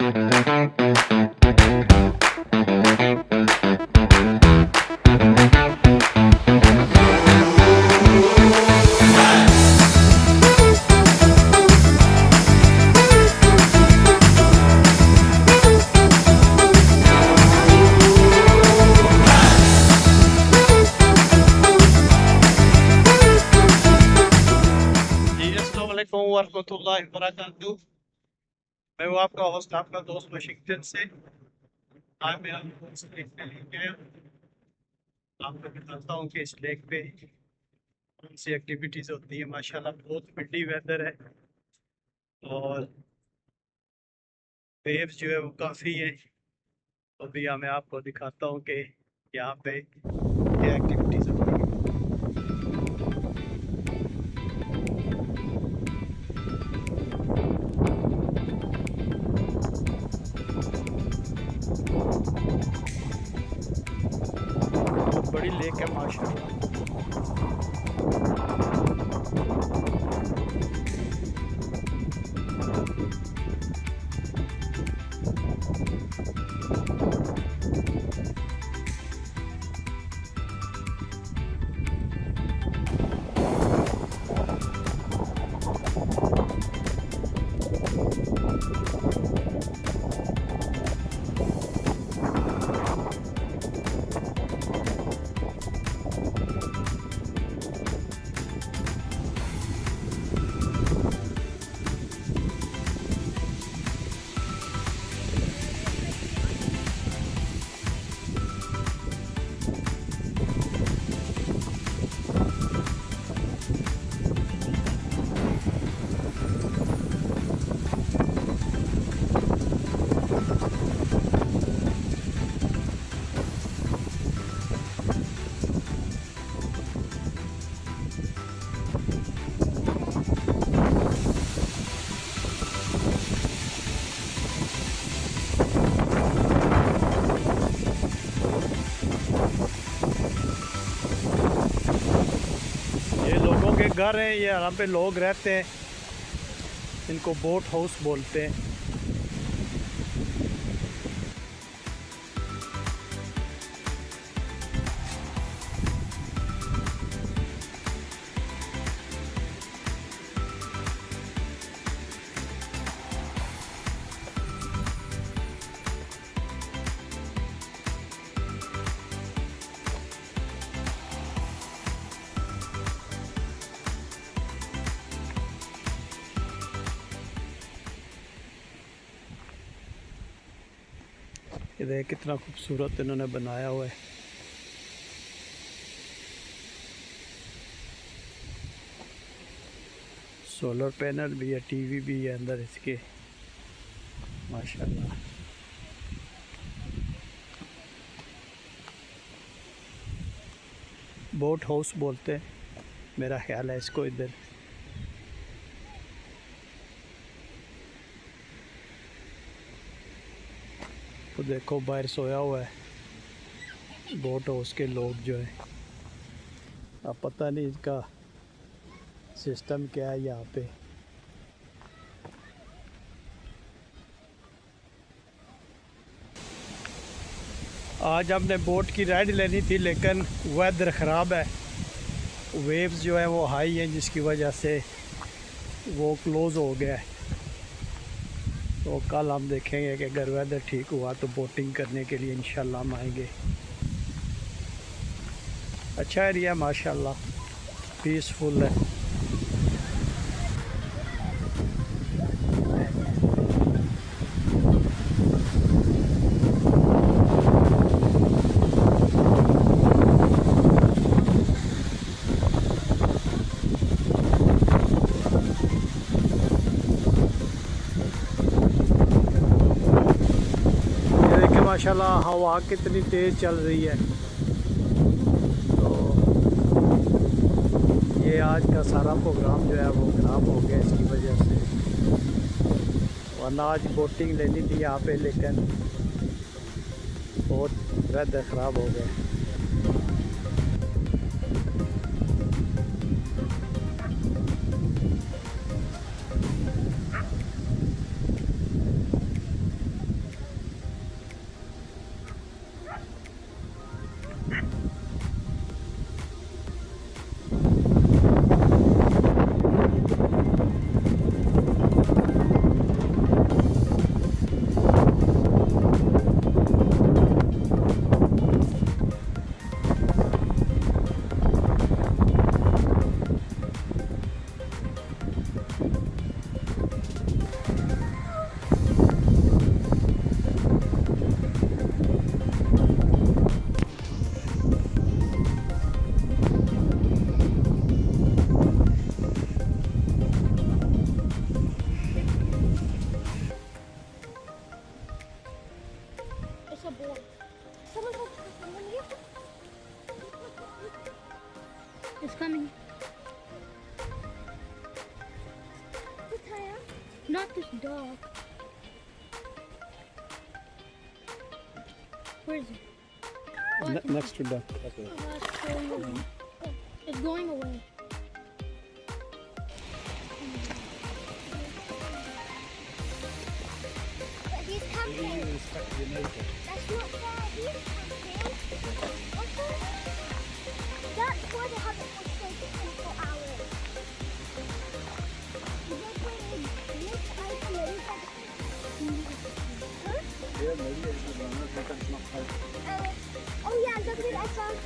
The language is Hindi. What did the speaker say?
वरहमतुल्लाहि वबरकातुहू। मैं हूँ आपका होस्ट, आपका दोस्त वाशिंगटन से। आज मैं आपको इस लेक पे लेके आया हूँ। आपको बताता हूँ कि इस लेक पे कौन सी एक्टिविटीज़ होती है। माशाल्लाह बहुत विंडी वेदर है और वेव्स जो है वो काफ़ी है। तो अभी मैं आपको दिखाता हूँ कि यहाँ पे क्या एक्टिविटीज़ होती है। बहुत बड़ी लेक है माशाल्लाह। ये लोगों के घर हैं, ये यहाँ पे लोग रहते हैं। इनको बोट हाउस बोलते हैं। ये देख कितना खूबसूरत इन्होंने बनाया हुआ है। सोलर पैनल भी है, टीवी भी है अंदर इसके, माशाल्लाह। बोट हाउस बोलते हैं मेरा ख्याल है इसको इधर। तो देखो बाहर सोया हुआ है बोट हाउस के लोग जो है। अब पता नहीं इसका सिस्टम क्या है यहाँ पे। आज हमने बोट की राइड लेनी थी लेकिन वेदर ख़राब है। वेव्स जो है वो हाई हैं जिसकी वजह से वो क्लोज़ हो गया है। तो कल हम देखेंगे कि अगर वेदर ठीक हुआ तो बोटिंग करने के लिए इंशाल्लाह हम आएंगे। अच्छा एरिया माशाल्लाह, पीसफुल है। माशाल्लाह हवा कितनी तेज़ चल रही है। तो ये आज का सारा प्रोग्राम जो है वो ख़राब हो गया इसकी वजह से। वरना आज बोटिंग लेनी थी यहाँ पे लेकिन बहुत वेदर ख़राब हो गया। coming. Not this dog. Where is it? Oh, Next to duck. it's going away. It's going away. But he's camping. That's not fair. He's camping. Okay. That's why they haven't been sleeping for hours. They're bringing wood items. Huh? Oh yeah, look at I found.